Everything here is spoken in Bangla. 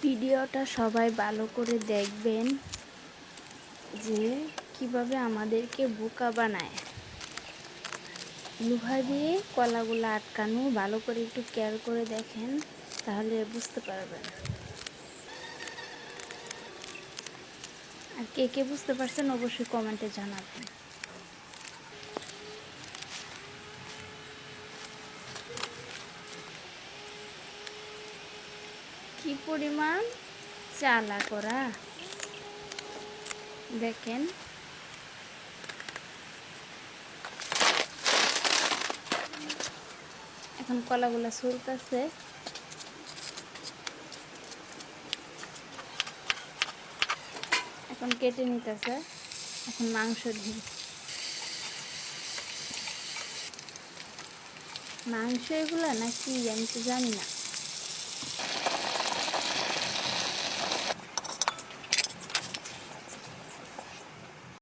ভিডিওটা সবাই ভালো করে দেখবেন যে কিভাবে আমাদেরকে বোকা বানায়। লোহা দিয়ে কলাগুলো আটকানো, ভালো করে একটু কেয়ার করে দেখেন, তাহলে বুঝতে পারবেন। আর কে কে বুঝতে পারছেন অবশ্যই কমেন্টে জানাবেন। কি পরিমাণ চালাক ওরা, দেখেন। এখন কলাগুলা ছুলতেছে, এখন কেটে নিতেছে, এখন মাংস দিই। মাংস এগুলা নাকি আমি তো জানি না।